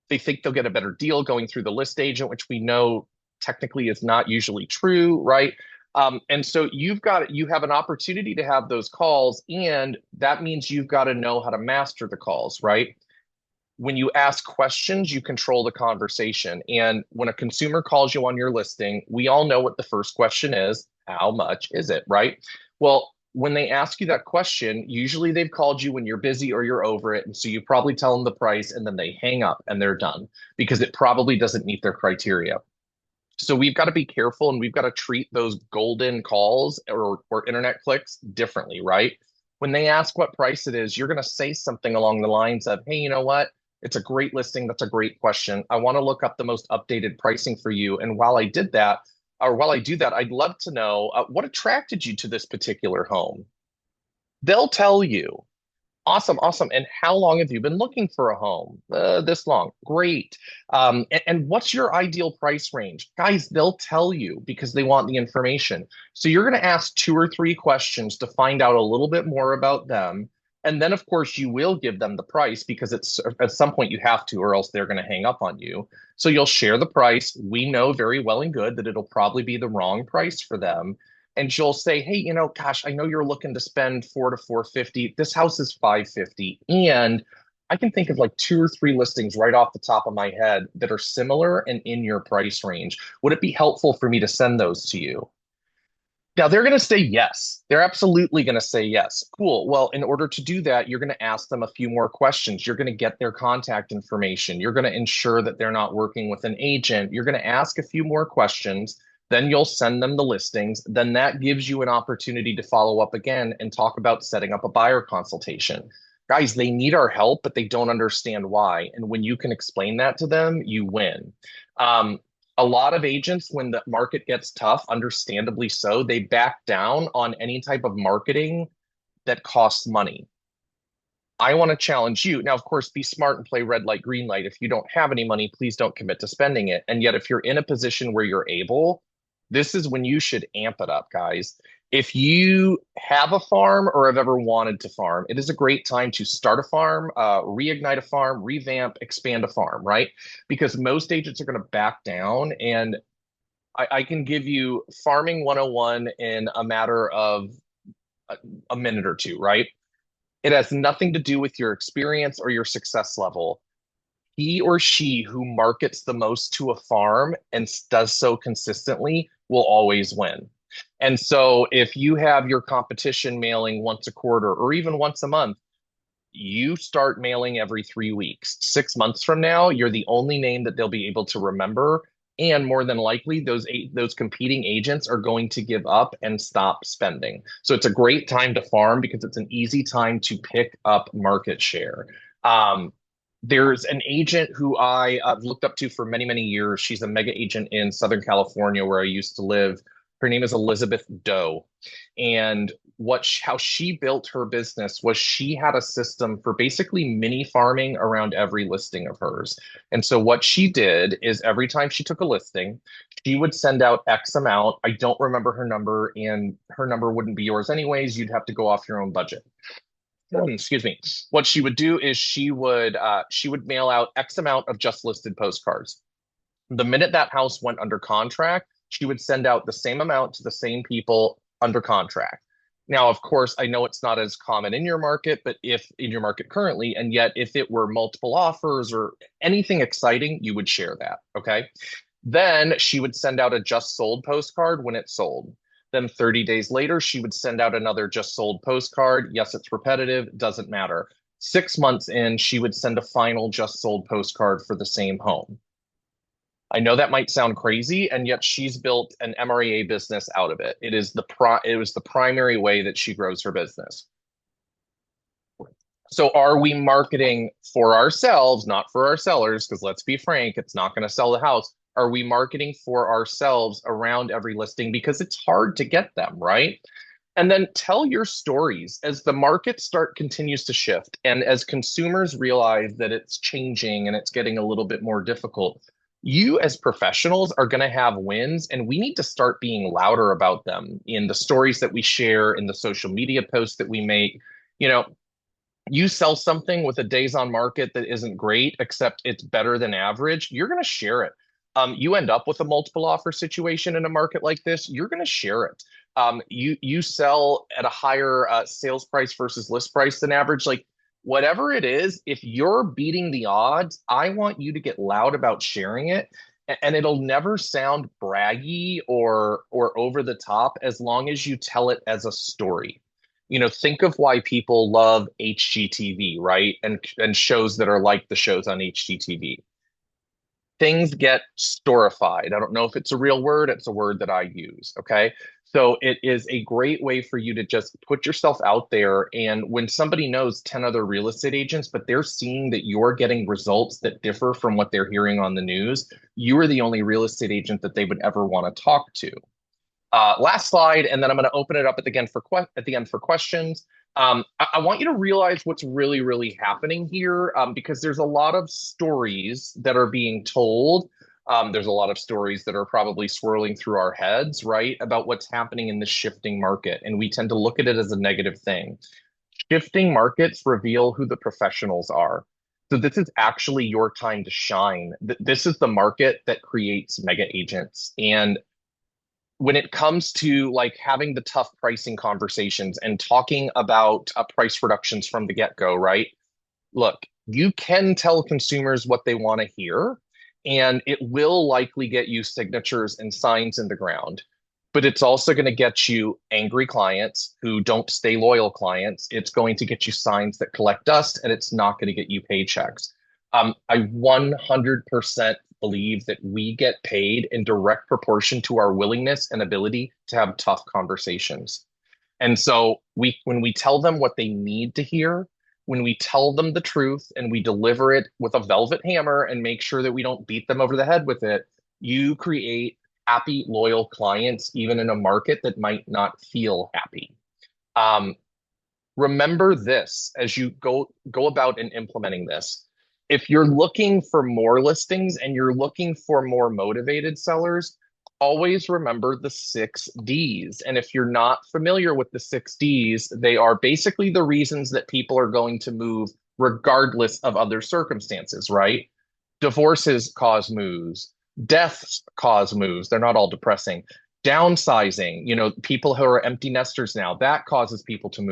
They think they'll get a better deal going through the list agent, which we know technically is not usually true, right? And so you have an opportunity to have those calls, and that means you've got to know how to master the calls, right? When you ask questions, you control the conversation. And when a consumer calls you on your listing, we all know what the first question is. How much is it, right? Well, when they ask you that question, usually they've called you when you're busy or you're over it. And so you probably tell them the price and then they hang up and they're done because it probably doesn't meet their criteria. So we've got to be careful and we've got to treat those golden calls or internet clicks differently, right? When they ask what price it is, you're going to say something along the lines of, hey, you know what? It's a great listing. That's a great question. I want to look up the most updated pricing for you. And while I did that, or while I do that, I'd love to know what attracted you to this particular home. They'll tell you. Awesome, awesome. And how long have you been looking for a home? This long. Great. And what's your ideal price range? Guys, they'll tell you because they want the information. So you're going to ask two or three questions to find out a little bit more about them. And then, of course, you will give them the price because it's at some point you have to, or else they're going to hang up on you. So you'll share the price. We know very well and good that it'll probably be the wrong price for them, and you'll say, hey, gosh, I know you're looking to spend 4 to 450. This house is 550. And I can think of like two or three listings right off the top of my head that are similar and in your price range. Would it be helpful for me to send those to you? Now they're going to say yes. They're absolutely going to say yes. Cool. Well, in order to do that, you're going to ask them a few more questions. You're going to get their contact information. You're going to ensure that they're not working with an agent. You're going to ask a few more questions. Then you'll send them the listings. Then that gives you an opportunity to follow up again and talk about setting up a buyer consultation. Guys, they need our help, but they don't understand why. And when you can explain that to them, you win. A lot of agents, when the market gets tough, understandably so, they back down on any type of marketing that costs money. I want to challenge you. Now, of course, be smart and play red light, green light. If you don't have any money, please don't commit to spending it. And yet, if you're in a position where you're able, this is when you should amp it up, guys. If you have a farm or have ever wanted to farm, it is a great time to start a farm, reignite a farm, revamp, expand a farm, right? Because most agents are going to back down. And I can give you farming 101 in a matter of a minute or two, right? It has nothing to do with your experience or your success level. He or she who markets the most to a farm and does so consistently will always win. And so if you have your competition mailing once a quarter or even once a month, you start mailing every 3 weeks. 6 months from now, you're the only name that they'll be able to remember. And more than likely, those competing agents are going to give up and stop spending. So it's a great time to farm because it's an easy time to pick up market share. There's an agent who I've looked up to for many, many years. She's a mega agent in Southern California where I used to live. Her name is Elizabeth Doe. And how she built her business was she had a system for basically mini farming around every listing of hers. And so what she did is every time she took a listing, she would send out X amount. I don't remember her number, and her number wouldn't be yours anyways. You'd have to go off your own budget. Excuse me. What she would do is she would mail out X amount of just listed postcards. The minute that house went under contract, she would send out the same amount to the same people under contract. Now, of course, I know it's not as common in your market, but if in your market currently, and yet if it were multiple offers or anything exciting, you would share that. Okay. Then she would send out a just sold postcard when it sold. Then 30 days later, she would send out another just sold postcard. Yes, it's repetitive, doesn't matter. 6 months in, she would send a final just sold postcard for the same home. I know that might sound crazy, and yet she's built an MREA business out of it. It was the primary way that she grows her business. So are we marketing for ourselves, not for our sellers? Because let's be frank, it's not going to sell the house. Are we marketing for ourselves around every listing? Because it's hard to get them, right? And then tell your stories as the market continues to shift and as consumers realize that it's changing and it's getting a little bit more difficult. You as professionals are going to have wins, and we need to start being louder about them in the stories that we share, in the social media posts that we make. You know, you sell something with a days on market that isn't great, except it's better than average, you're going to share it. You end up with a multiple offer situation in a market like this, you're going to share it. You sell at a higher sales price versus list price than average, like whatever it is, if you're beating the odds, I want you to get loud about sharing it. And it'll never sound braggy or over the top as long as you tell it as a story. Think of why people love HGTV, right? And shows that are like the shows on HGTV. Things get storified. I don't know if it's a real word, it's a word that I use. Okay. So it is a great way for you to just put yourself out there. And when somebody knows 10 other real estate agents, but they're seeing that you're getting results that differ from what they're hearing on the news, you are the only real estate agent that they would ever want to talk to. Last slide, and then I'm going to open it up at the end for questions. I want you to realize what's really, really happening here, because there's a lot of stories that are being told. There's a lot of stories that are probably swirling through our heads, right, about what's happening in the shifting market. And we tend to look at it as a negative thing. Shifting markets reveal who the professionals are. So this is actually your time to shine. This is the market that creates mega agents. And when it comes to like having the tough pricing conversations and talking about price reductions from the get-go, right? Look, you can tell consumers what they want to hear, and it will likely get you signatures and signs in the ground. But it's also going to get you angry clients who don't stay loyal clients. It's going to get you signs that collect dust, and it's not going to get you paychecks. I 100% believe that we get paid in direct proportion to our willingness and ability to have tough conversations. And so when we tell them what they need to hear, when we tell them the truth and we deliver it with a velvet hammer and make sure that we don't beat them over the head with it, you create happy, loyal clients, even in a market that might not feel happy. Remember this as you go about and implementing this. If you're looking for more listings and you're looking for more motivated sellers, always remember the 6Ds. And if you're not familiar with the 6Ds, they are basically the reasons that people are going to move regardless of other circumstances, right? Divorces cause moves. Deaths cause moves. They're not all depressing. Downsizing, people who are empty nesters now, that causes people to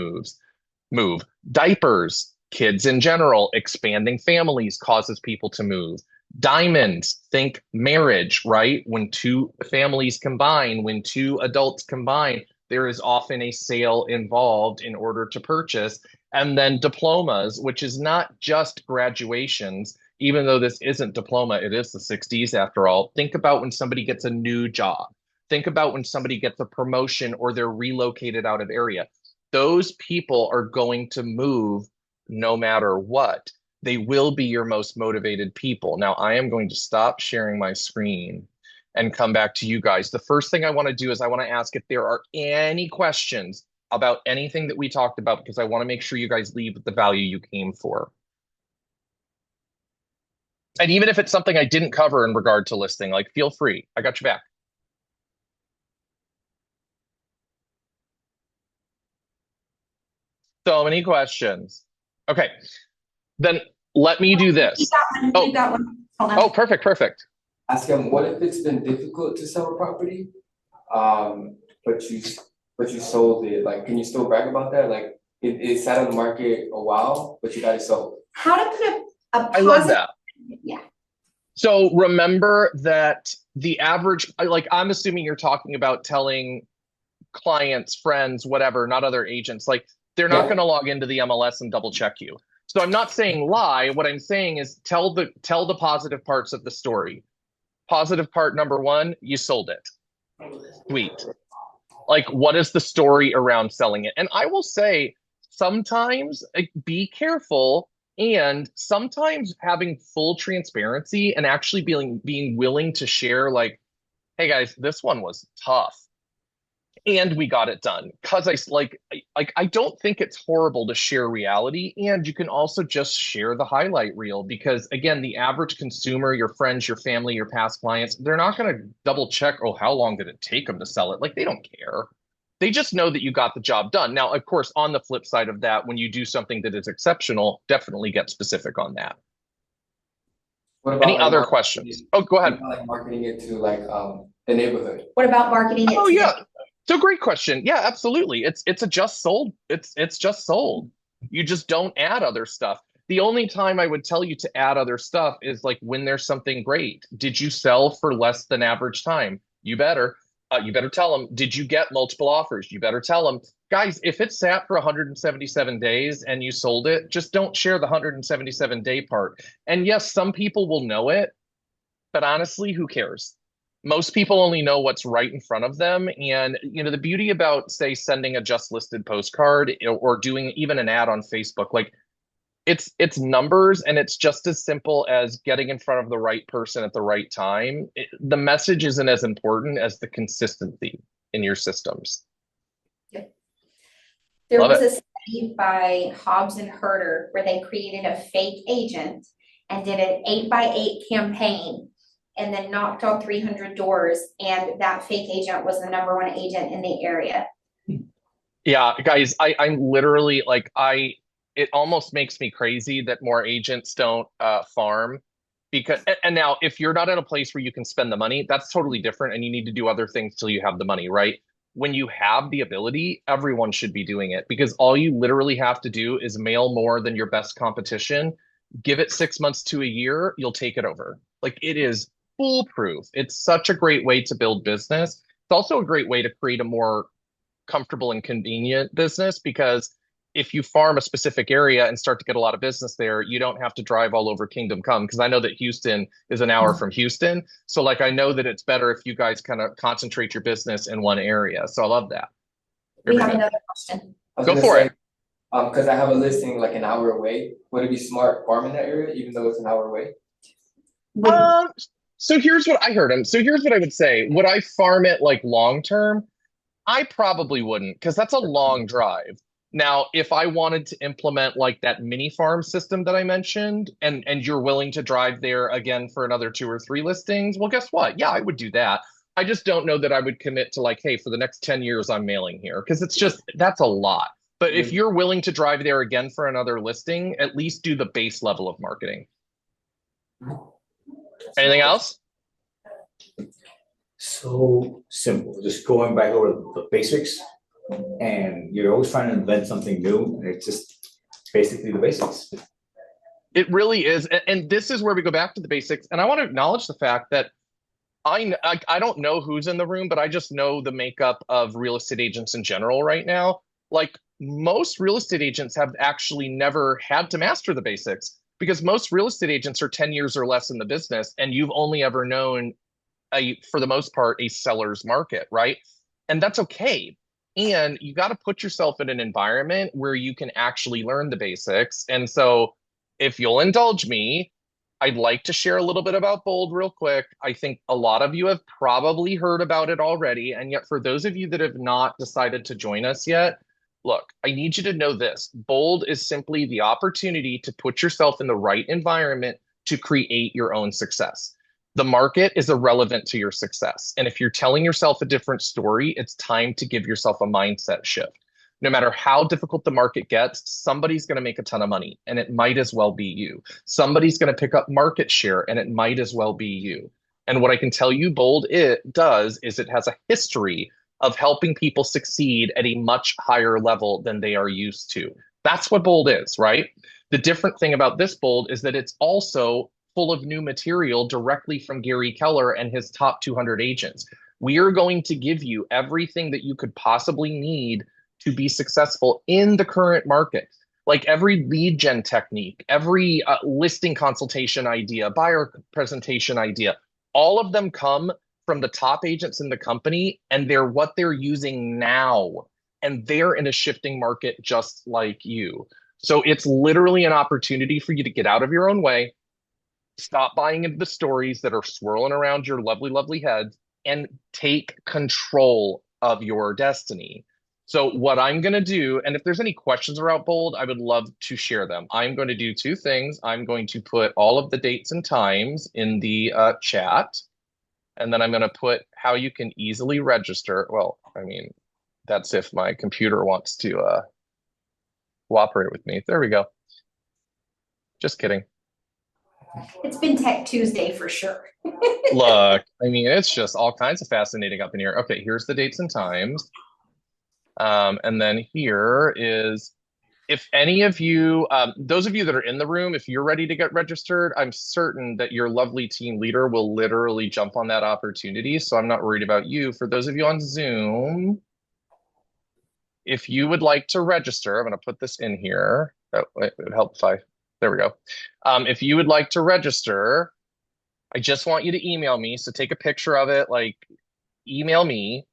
move. Diapers, kids in general, expanding families causes people to move. Diamonds, think marriage, right? When two families combine, when two adults combine, there is often a sale involved in order to purchase. And then diplomas, which is not just graduations, even though this isn't diploma, it is the 60s after all. Think about when somebody gets a new job. Think about when somebody gets a promotion or they're relocated out of area. Those people are going to move no matter what. They will be your most motivated people. Now, I am going to stop sharing my screen and come back to you guys. The first thing I want to do is I want to ask if there are any questions about anything that we talked about, because I want to make sure you guys leave with the value you came for. And even if it's something I didn't cover in regard to listing, like feel free. I got your back. So many questions. Okay, then let me do this. You got one, Oh. you got one. Hold on. Oh, perfect. Ask him, what if it's been difficult to sell a property? But you sold it, like, can you still brag about that? Like, it sat on the market a while, but you got it sold. How to put a I love positive, that. yeah. So remember that the average, like I'm assuming you're talking about telling clients, friends, whatever, not other agents, like they're not Yeah. going to log into the MLS and double check you. So I'm not saying lie. What I'm saying is tell the positive parts of the story. Positive part number one, you sold it. Sweet. Like, what is the story around selling it? And I will say, sometimes be careful, and sometimes having full transparency and actually being willing to share, like, hey guys, this one was tough. And we got it done. Because I don't think it's horrible to share reality, and you can also just share the highlight reel, because again, the average consumer, your friends, your family, your past clients, they're not going to double check, oh, how long did it take them to sell it? Like, they don't care. They just know that you got the job done. Now, of course, on the flip side of that, when you do something that is exceptional, definitely get specific on that. What about Any like other marketing questions? it- Oh, go what ahead. about, like marketing it to like the neighborhood? What about marketing it Oh to yeah. So great question. Yeah, absolutely. It's a just sold. It's just sold. You just don't add other stuff. The only time I would tell you to add other stuff is like when there's something great. Did you sell for less than average time? You better. You better tell them. Did you get multiple offers? You better tell them. Guys, if it sat for 177 days and you sold it, just don't share the 177-day part. And yes, some people will know it, but honestly, who cares? Most people only know what's right in front of them. And, the beauty about, say, sending a just listed postcard or doing even an ad on Facebook, like it's numbers, and it's just as simple as getting in front of the right person at the right time. The message isn't as important as the consistency in your systems. There Love was it. a study by Hobbs and Herder where they created a fake agent and did an 8x8 campaign and then knocked on 300 doors, and that fake agent was the #1 agent in the area. Yeah, guys, I'm literally like, it almost makes me crazy that more agents don't farm, because, and now if you're not in a place where you can spend the money, that's totally different, and you need to do other things till you have the money, right? When you have the ability, everyone should be doing it, because all you literally have to do is mail more than your best competition. Give it 6 months to a year, you'll take it over. Like, it is foolproof. It's such a great way to build business. It's also a great way to create a more comfortable and convenient business, because if you farm a specific area and start to get a lot of business there, you don't have to drive all over Kingdom Come, because I know that Houston is an hour from Houston. So like, I know that it's better if you guys kind of concentrate your business in one area. So I love that. We Very have good. another question. Go for it. Because I have a listing like an hour away. Would it be smart farming that area even though it's an hour away? So here's what I heard him. So here's what I would say. Would I farm it like long term? I probably wouldn't, because that's a long drive. Now, if I wanted to implement like that mini farm system that I mentioned, and you're willing to drive there again for another 2 or 3 listings, well, guess what? Yeah, I would do that. I just don't know that I would commit to like, hey, for the next 10 years, I'm mailing here, because that's a lot. But if you're willing to drive there again for another listing, at least do the base level of marketing. Anything else? So simple, just going back over the basics, and you're always trying to invent something new, and it's just basically the basics. It really is. And this is where we go back to the basics. And I want to acknowledge the fact that I don't know who's in the room, but I just know the makeup of real estate agents in general right now. Like most real estate agents have actually never had to master the basics because most real estate agents are 10 years or less in the business, and you've only ever known for the most part, a seller's market, right? And that's okay. And you got to put yourself in an environment where you can actually learn the basics. And so, if you'll indulge me, I'd like to share a little bit about Bold real quick. I think a lot of you have probably heard about it already. And yet, for those of you that have not decided to join us yet, look, I need you to know this. Bold is simply the opportunity to put yourself in the right environment to create your own success. The market is irrelevant to your success. And if you're telling yourself a different story, it's time to give yourself a mindset shift. No matter how difficult the market gets, somebody's going to make a ton of money, and it might as well be you. Somebody's going to pick up market share, and it might as well be you. And what I can tell you, Bold, it does is it has a history of helping people succeed at a much higher level than they are used to. That's what Bold is, right? The different thing about this Bold is that it's also full of new material directly from Gary Keller and his top 200 agents. We are going to give you everything that you could possibly need to be successful in the current market. Like every lead gen technique, every listing consultation idea, buyer presentation idea, all of them come from the top agents in the company, and they're what they're using now. And they're in a shifting market just like you. So it's literally an opportunity for you to get out of your own way, stop buying into the stories that are swirling around your lovely, lovely head, and take control of your destiny. So what I'm going to do, and if there's any questions about Bold, I would love to share them. I'm going to do two things. I'm going to put all of the dates and times in the chat, and then I'm going to put how you can easily register. Well, I mean, that's if my computer wants to cooperate with me. There we go. Just kidding. It's been Tech Tuesday for sure. Look, I mean, it's just all kinds of fascinating up in here. Okay, here's the dates and times. And then here is, if any of you, those of you that are in the room, if you're ready to get registered, I'm certain that your lovely team leader will literally jump on that opportunity. So I'm not worried about you. For those of you on Zoom, if you would like to register, I'm going to put this in here. Oh, it would help if there we go. If you would like to register, I just want you to email me. So take a picture of it, like email me.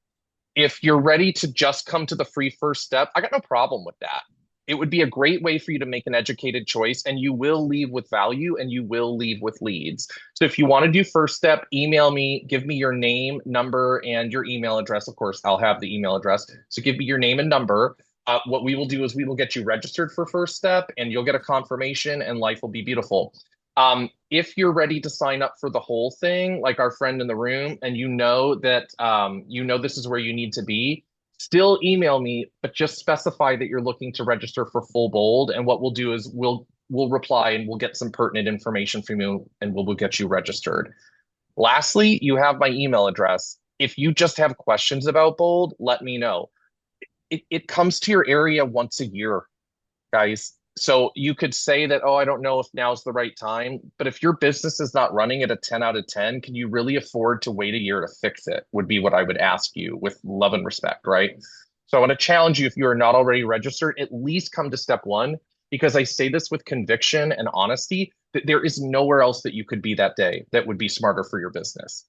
If you're ready to just come to the free first step, I got no problem with that. It would be a great way for you to make an educated choice, and you will leave with value and you will leave with leads. So if you want to do first step, email me, give me your name, number, and your email address. Of course, I'll have the email address. So give me your name and number. What we will do is we will get you registered for first step, and you'll get a confirmation, and life will be beautiful. If you're ready to sign up for the whole thing, like our friend in the room, and you know that this is where you need to be, still email me, but just specify that you're looking to register for full Bold. And what we'll do is we'll reply and we'll get some pertinent information from you, and we'll get you registered. Lastly, you have my email address. If you just have questions about Bold, let me know. It comes to your area once a year, guys. So you could say that, oh, I don't know if now's the right time. But if your business is not running at a 10 out of 10, can you really afford to wait a year to fix it? Would be what I would ask you with love and respect, right? So I want to challenge you, if you are not already registered, at least come to step one, because I say this with conviction and honesty, that there is nowhere else that you could be that day that would be smarter for your business.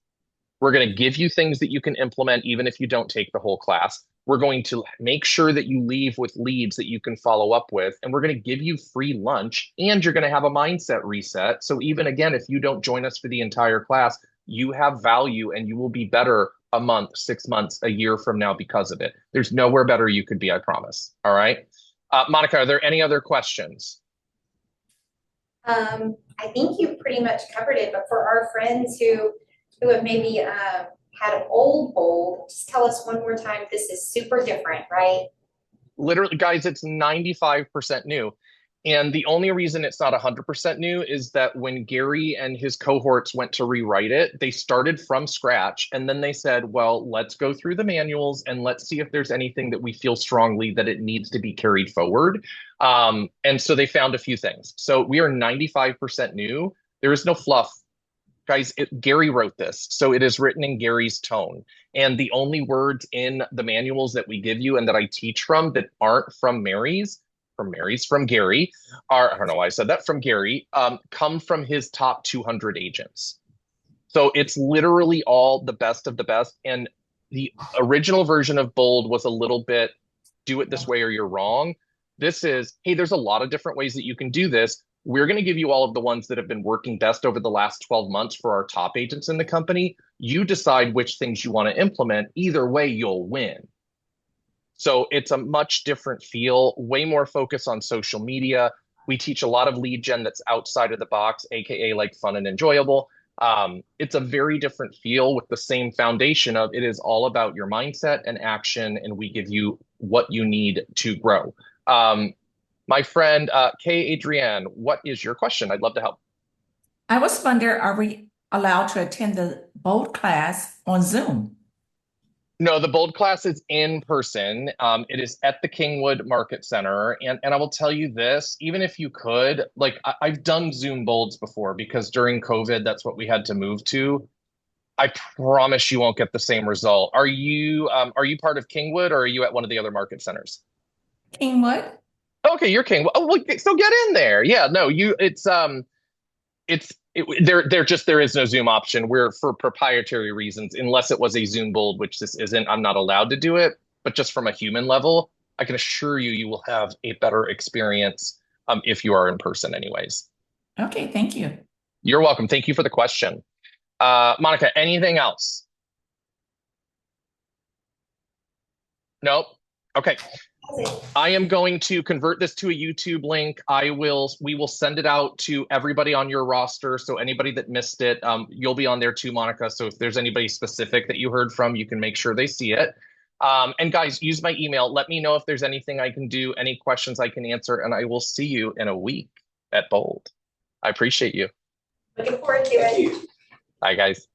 We're going to give you things that you can implement even if you don't take the whole class. We're going to make sure that you leave with leads that you can follow up with. And we're going to give you free lunch, and you're going to have a mindset reset. So even again, if you don't join us for the entire class, you have value and you will be better a month, 6 months, a year from now because of it. There's nowhere better you could be, I promise. All right. Monica, are there any other questions? I think you pretty much covered it, but for our friends who have maybe had old Bold, just tell us one more time, this is super different, right? Literally, guys, it's 95% new. And the only reason it's not 100% new is that when Gary and his cohorts went to rewrite it, they started from scratch. And then they said, well, let's go through the manuals and let's see if there's anything that we feel strongly that it needs to be carried forward. And so they found a few things. So we are 95% new. There is no fluff. Guys, Gary wrote this, so it is written in Gary's tone. And the only words in the manuals that we give you and that I teach from that aren't from from Gary, I don't know why I said that, from Gary, come from his top 200 agents. So it's literally all the best of the best. And the original version of Bold was a little bit, do it this way or you're wrong. This is, hey, there's a lot of different ways that you can do this. We're going to give you all of the ones that have been working best over the last 12 months for our top agents in the company. You decide which things you want to implement. Either way, you'll win. So it's a much different feel, way more focus on social media. We teach a lot of lead gen that's outside of the box, AKA like fun and enjoyable. It's a very different feel with the same foundation of it is all about your mindset and action, and we give you what you need to grow. My friend, Kay Adrienne, what is your question? I'd love to help. I was wondering, are we allowed to attend the Bold class on Zoom? No, the Bold class is in person. It is at the Kingwood Market Center. And I will tell you this, even if you could, like I've done Zoom Bolds before because during COVID, that's what we had to move to. I promise you won't get the same result. Are you part of Kingwood or are you at one of the other market centers? Kingwood? Okay, you're Kingwood. Oh, well, so get in there. Yeah, no, there is no Zoom option. We're for proprietary reasons, unless it was a Zoom Bold, which this isn't, I'm not allowed to do it. But just from a human level, I can assure you, you will have a better experience if you are in person anyways. Okay, thank you. You're welcome. Thank you for the question. Monica, anything else? Nope. Okay. I am going to convert this to a YouTube link. We will send it out to everybody on your roster. So anybody that missed it, you'll be on there too, Monica. So if there's anybody specific that you heard from, you can make sure they see it. And guys, use my email. Let me know if there's anything I can do, any questions I can answer, and I will see you in a week at Bold. I appreciate you. Looking forward to it. Bye, guys.